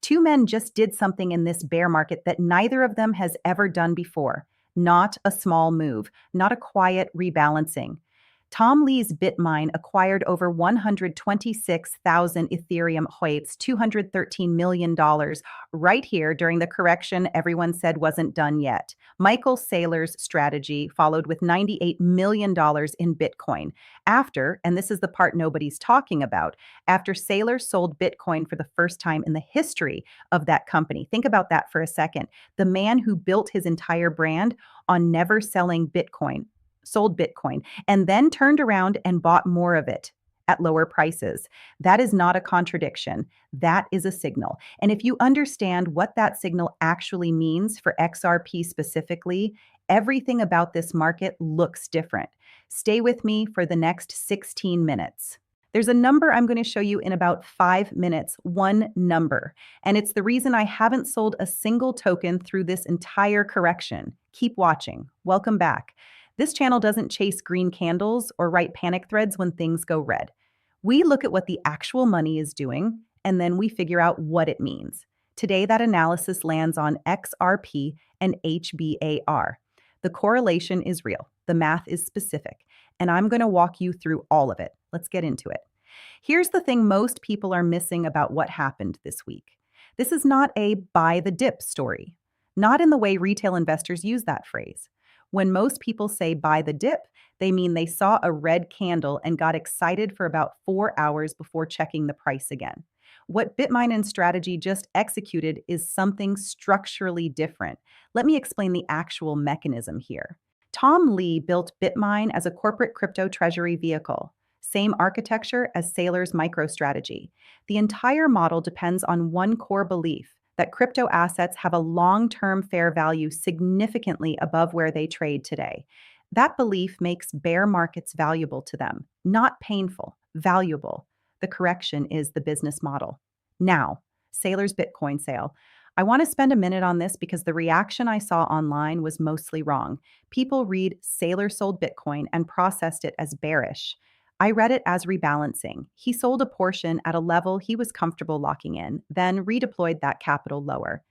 Two men just did something in this bear market that neither of them has ever done before. Not a small move, not a quiet rebalancing. Tom Lee's Bitmine acquired over 126,000 Ethereum HBARs, $213 million, right here during the correction everyone said wasn't done yet. Michael Saylor's strategy followed with $98 million in Bitcoin. After, and this is the part nobody's talking about, after Saylor sold Bitcoin for the first time in the history of that company. Think about that for a second. The man who built his entire brand on never selling Bitcoin sold Bitcoin, and then turned around and bought more of it at lower prices. That is not a contradiction. That is a signal. And if you understand what that signal actually means for XRP specifically, everything about this market looks different. Stay with me for the next 16 minutes. There's a number I'm going to show you in about 5 minutes, one number. And it's the reason I haven't sold a single token through this entire correction. Keep watching. Welcome back. This channel doesn't chase green candles or write panic threads when things go red. We look at what the actual money is doing, and then we figure out what it means. Today, that analysis lands on XRP and HBAR. The correlation is real. The math is specific. And I'm going to walk you through all of it. Let's get into it. Here's the thing most people are missing about what happened this week. This is not a buy the dip story. Not in the way retail investors use that phrase. When most people say buy the dip, they mean they saw a red candle and got excited for about 4 hours before checking the price again. What Bitmine and Strategy just executed is something structurally different. Let me explain the actual mechanism here. Tom Lee built Bitmine as a corporate crypto treasury vehicle. Same architecture as Saylor's MicroStrategy. The entire model depends on one core belief: that crypto assets have a long-term fair value significantly above where they trade today. That belief makes bear markets valuable to them, not painful, valuable. The correction is the business model. Now, Saylor's Bitcoin sale. I want to spend a minute on this because the reaction I saw online was mostly wrong. People read Saylor sold Bitcoin and processed it as bearish. I read it as rebalancing. He sold a portion at a level he was comfortable locking in, then redeployed that capital lower.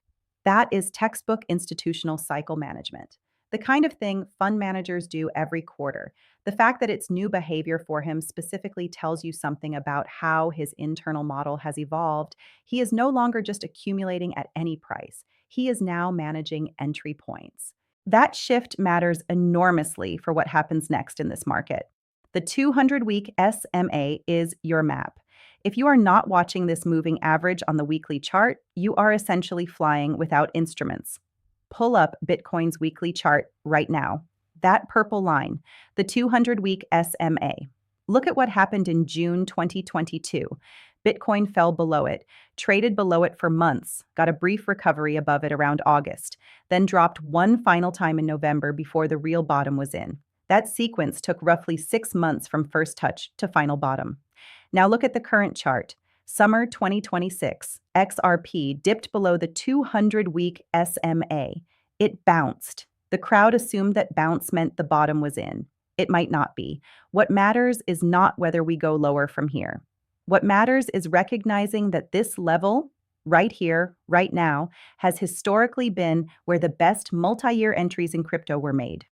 That is textbook institutional cycle management, the kind of thing fund managers do every quarter. The fact that it's new behavior for him specifically tells you something about how his internal model has evolved. He is no longer just accumulating at any price. He is now managing entry points. That shift matters enormously for what happens next in this market. The 200-week SMA is your map. If you are not watching this moving average on the weekly chart, you are essentially flying without instruments. Pull up Bitcoin's weekly chart right now. That purple line, the 200-week SMA. Look at what happened in June 2022. Bitcoin fell below it, traded below it for months, got a brief recovery above it around August, then dropped one final time in November before the real bottom was in. That sequence took roughly 6 months from first touch to final bottom. Now look at the current chart. Summer 2026, XRP dipped below the 200-week SMA. It bounced. The crowd assumed that bounce meant the bottom was in. It might not be. What matters is not whether we go lower from here. What matters is recognizing that this level, right here, right now, has historically been where the best multi-year entries in crypto were made.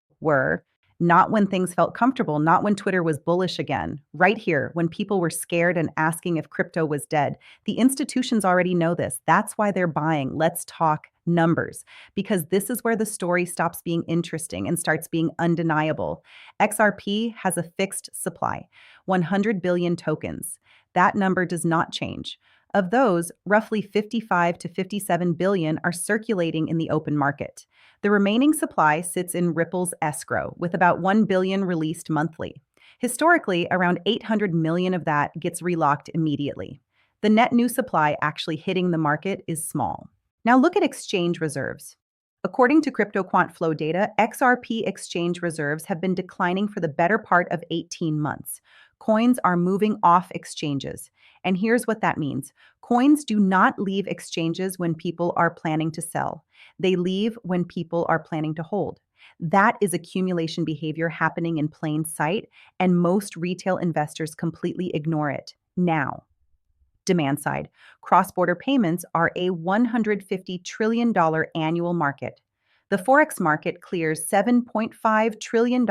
Not when things felt comfortable, not when Twitter was bullish again. Right here, when people were scared and asking if crypto was dead. The institutions already know this. That's why they're buying. Let's talk numbers, because this is where the story stops being interesting and starts being undeniable. XRP has a fixed supply, 100 billion tokens. That number does not change. Of those, roughly 55 to 57 billion are circulating in the open market. The remaining supply sits in Ripple's escrow, with about 1 billion released monthly. Historically, around 800 million of that gets relocked immediately. The net new supply actually hitting the market is small. Now look at exchange reserves. According to CryptoQuant data, XRP exchange reserves have been declining for the better part of 18 months. Coins are moving off exchanges. And here's what that means. Coins do not leave exchanges when people are planning to sell. They leave when people are planning to hold. That is accumulation behavior happening in plain sight, and most retail investors completely ignore it now. Demand side. Cross-border payments are a $150 trillion annual market. The Forex market clears $7.5 trillion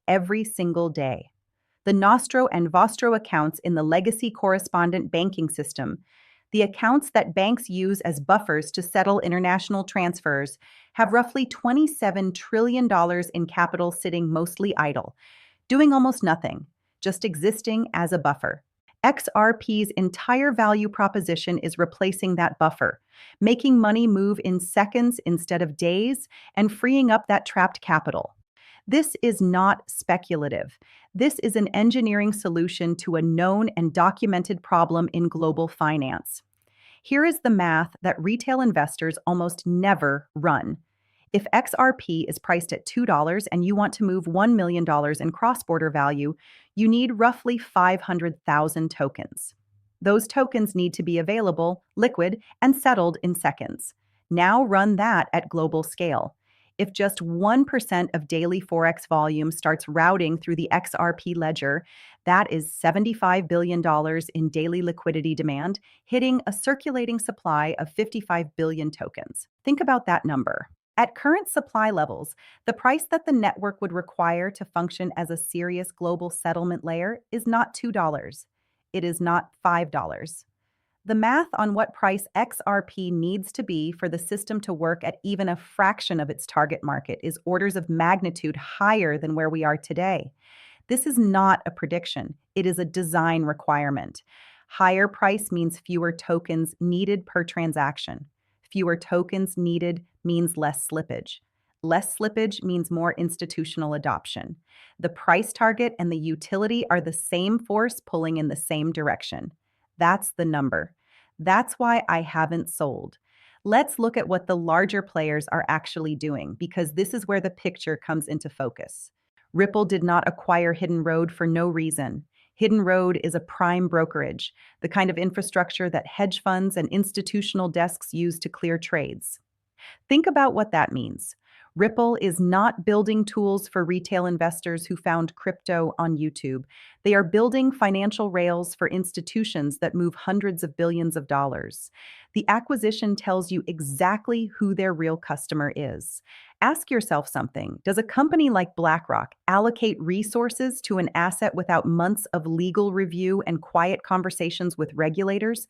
every single day. The Nostro and Vostro accounts in the legacy correspondent banking system, the accounts that banks use as buffers to settle international transfers, have roughly $27 trillion in capital sitting mostly idle, doing almost nothing, just existing as a buffer. XRP's entire value proposition is replacing that buffer, making money move in seconds instead of days, and freeing up that trapped capital. This is not speculative. This is an engineering solution to a known and documented problem in global finance. Here is the math that retail investors almost never run. If XRP is priced at $2 and you want to move $1 million in cross-border value, you need roughly 500,000 tokens. Those tokens need to be available, liquid, and settled in seconds. Now run that at global scale. If just 1% of daily Forex volume starts routing through the XRP ledger, that is $75 billion in daily liquidity demand, hitting a circulating supply of 55 billion tokens. Think about that number. At current supply levels, the price that the network would require to function as a serious global settlement layer is not $2. It is not $5. The math on what price XRP needs to be for the system to work at even a fraction of its target market is orders of magnitude higher than where we are today. This is not a prediction. It is a design requirement. Higher price means fewer tokens needed per transaction. Fewer tokens needed means less slippage. Less slippage means more institutional adoption. The price target and the utility are the same force pulling in the same direction. That's the number. That's why I haven't sold. Let's look at what the larger players are actually doing, because this is where the picture comes into focus. Ripple did not acquire Hidden Road for no reason. Hidden Road is a prime brokerage, the kind of infrastructure that hedge funds and institutional desks use to clear trades. Think about what that means. Ripple is not building tools for retail investors who found crypto on YouTube. They are building financial rails for institutions that move hundreds of billions of dollars. The acquisition tells you exactly who their real customer is. Ask yourself something. Does a company like BlackRock allocate resources to an asset without months of legal review and quiet conversations with regulators?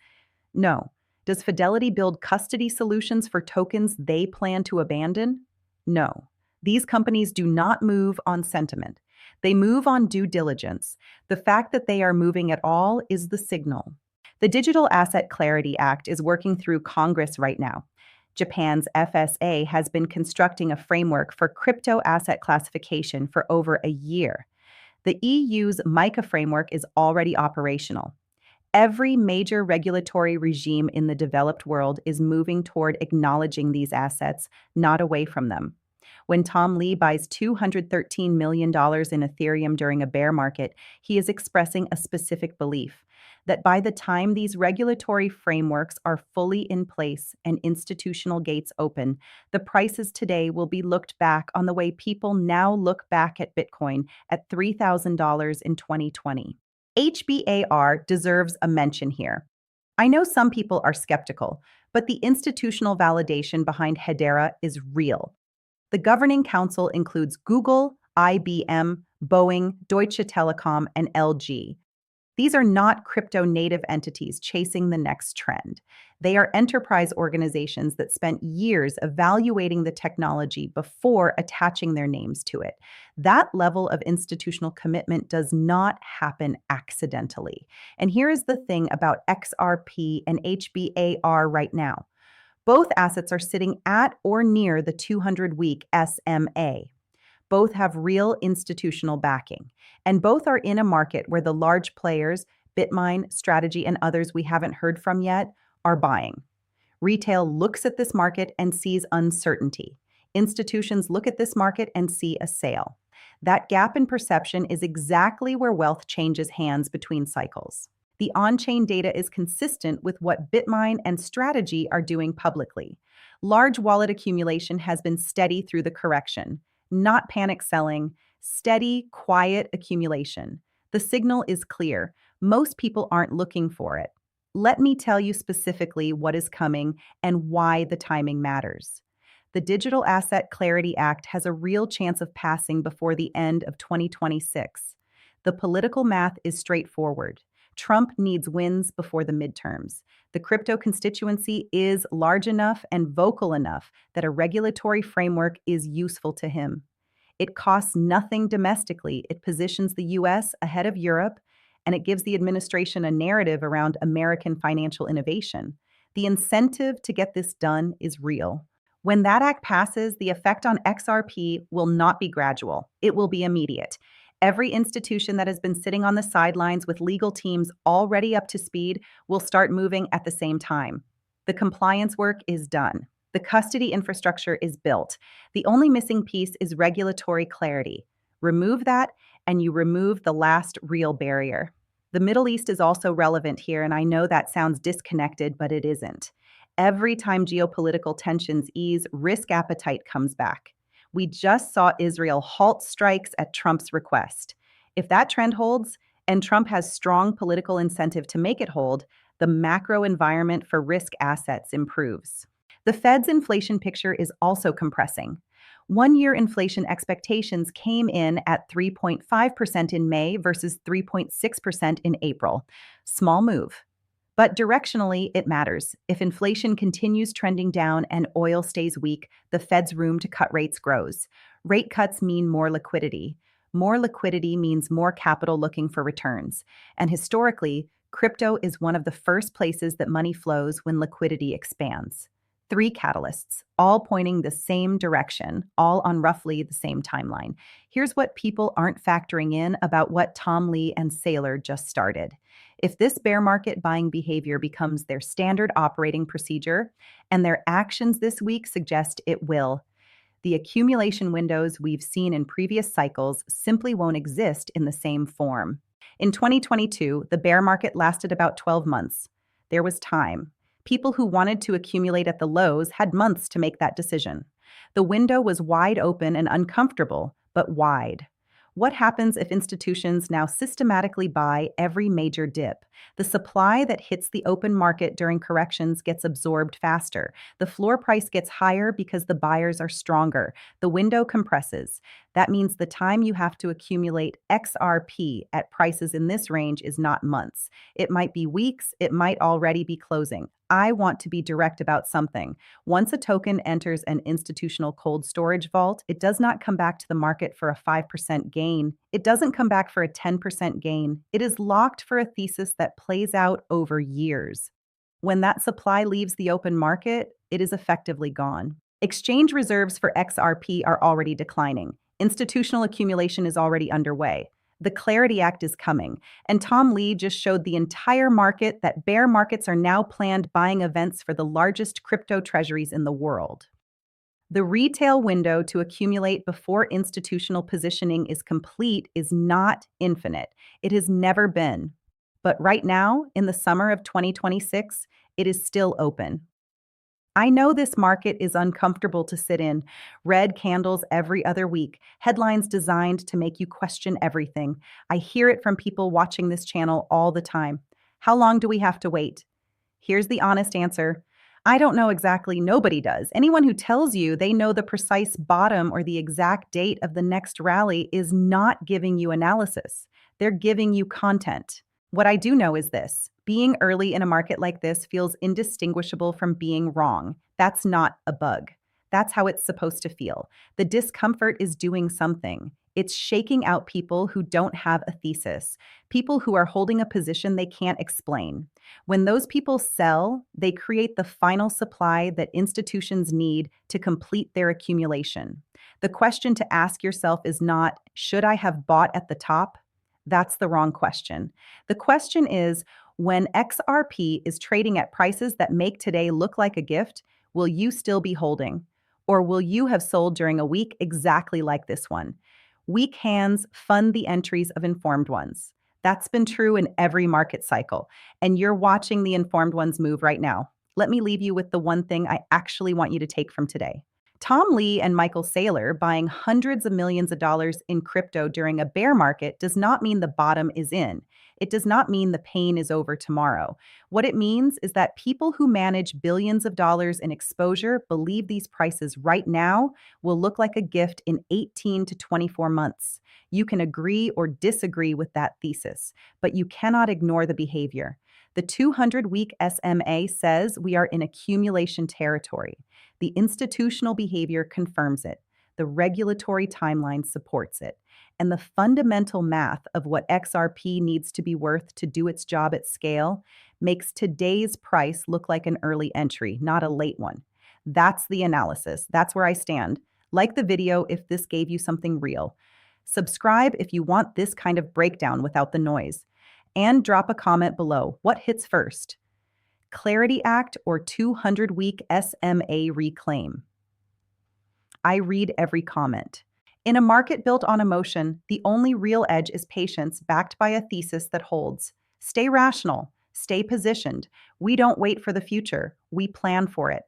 No. Does Fidelity build custody solutions for tokens they plan to abandon? No. These companies do not move on sentiment. They move on due diligence. The fact that they are moving at all is the signal. The Digital Asset Clarity Act is working through Congress right now. Japan's FSA has been constructing a framework for crypto asset classification for over a year. The EU's MiCA framework is already operational. Every major regulatory regime in the developed world is moving toward acknowledging these assets, not away from them. When Tom Lee buys $213 million in Ethereum during a bear market, he is expressing a specific belief that by the time these regulatory frameworks are fully in place and institutional gates open, the prices today will be looked back on the way people now look back at Bitcoin at $3,000 in 2020. HBAR deserves a mention here. I know some people are skeptical, but the institutional validation behind Hedera is real. The governing council includes Google, IBM, Boeing, Deutsche Telekom, and LG. These are not crypto-native entities chasing the next trend. They are enterprise organizations that spent years evaluating the technology before attaching their names to it. That level of institutional commitment does not happen accidentally. And here is the thing about XRP and HBAR right now. Both assets are sitting at or near the 200-week SMA. Both have real institutional backing, and both are in a market where the large players, Bitmine, Strategy, and others we haven't heard from yet, are buying. Retail looks at this market and sees uncertainty. Institutions look at this market and see a sale. That gap in perception is exactly where wealth changes hands between cycles. The on-chain data is consistent with what Bitmine and Strategy are doing publicly. Large wallet accumulation has been steady through the correction. Not panic selling, steady, quiet accumulation. The signal is clear. Most people aren't looking for it. Let me tell you specifically what is coming and why the timing matters. The Digital Asset Clarity Act has a real chance of passing before the end of 2026. The political math is straightforward. Trump needs wins before the midterms. The crypto constituency is large enough and vocal enough that a regulatory framework is useful to him. It costs nothing domestically. It positions the US ahead of Europe, and it gives the administration a narrative around American financial innovation. The incentive to get this done is real. When that act passes, the effect on XRP will not be gradual. It will be immediate. Every institution that has been sitting on the sidelines with legal teams already up to speed will start moving at the same time. The compliance work is done. The custody infrastructure is built. The only missing piece is regulatory clarity. Remove that, and you remove the last real barrier. The Middle East is also relevant here, and I know that sounds disconnected, but it isn't. Every time geopolitical tensions ease, risk appetite comes back. We just saw Israel halt strikes at Trump's request. If that trend holds, and Trump has strong political incentive to make it hold, the macro environment for risk assets improves. The Fed's inflation picture is also compressing. One-year inflation expectations came in at 3.5% in May versus 3.6% in April. Small move. But directionally, it matters. If inflation continues trending down and oil stays weak, the Fed's room to cut rates grows. Rate cuts mean more liquidity. More liquidity means more capital looking for returns. And historically, crypto is one of the first places that money flows when liquidity expands. 3 catalysts, all pointing the same direction, all on roughly the same timeline. Here's what people aren't factoring in about what Tom Lee and Saylor just started. If this bear market buying behavior becomes their standard operating procedure, and their actions this week suggest it will, the accumulation windows we've seen in previous cycles simply won't exist in the same form. In 2022, the bear market lasted about 12 months. There was time. People who wanted to accumulate at the lows had months to make that decision. The window was wide open and uncomfortable, but wide. What happens if institutions now systematically buy every major dip? The supply that hits the open market during corrections gets absorbed faster. The floor price gets higher because the buyers are stronger. The window compresses. That means the time you have to accumulate XRP at prices in this range is not months. It might be weeks, it might already be closing. I want to be direct about something. Once a token enters an institutional cold storage vault, it does not come back to the market for a 5% gain. It doesn't come back for a 10% gain. It is locked for a thesis that plays out over years. When that supply leaves the open market, it is effectively gone. Exchange reserves for XRP are already declining. Institutional accumulation is already underway. The Clarity Act is coming, and Tom Lee just showed the entire market that bear markets are now planned buying events for the largest crypto treasuries in the world. The retail window to accumulate before institutional positioning is complete is not infinite. It has never been. But right now, in the summer of 2026, it is still open. I know this market is uncomfortable to sit in. Red candles every other week, headlines designed to make you question everything. I hear it from people watching this channel all the time. How long do we have to wait? Here's the honest answer. I don't know exactly. Nobody does. Anyone who tells you they know the precise bottom or the exact date of the next rally is not giving you analysis. They're giving you content. What I do know is this. Being early in a market like this feels indistinguishable from being wrong. That's not a bug. That's how it's supposed to feel. The discomfort is doing something. It's shaking out people who don't have a thesis, people who are holding a position they can't explain. When those people sell, they create the final supply that institutions need to complete their accumulation. The question to ask yourself is not, should I have bought at the top? That's the wrong question. The question is, when XRP is trading at prices that make today look like a gift, will you still be holding? Or will you have sold during a week exactly like this one? Weak hands fund the entries of informed ones. That's been true in every market cycle, and you're watching the informed ones move right now. Let me leave you with the one thing I actually want you to take from today. Tom Lee and Michael Saylor buying hundreds of millions of dollars in crypto during a bear market does not mean the bottom is in. It does not mean the pain is over tomorrow. What it means is that people who manage billions of dollars in exposure believe these prices right now will look like a gift in 18 to 24 months. You can agree or disagree with that thesis, but you cannot ignore the behavior. The 200-week SMA says we are in accumulation territory. The institutional behavior confirms it. The regulatory timeline supports it. And the fundamental math of what XRP needs to be worth to do its job at scale makes today's price look like an early entry, not a late one. That's the analysis. That's where I stand. Like the video if this gave you something real. Subscribe if you want this kind of breakdown without the noise. And drop a comment below. What hits first? Clarity Act or 200-week SMA reclaim? I read every comment. In a market built on emotion, the only real edge is patience backed by a thesis that holds. Stay rational. Stay positioned. We don't wait for the future. We plan for it.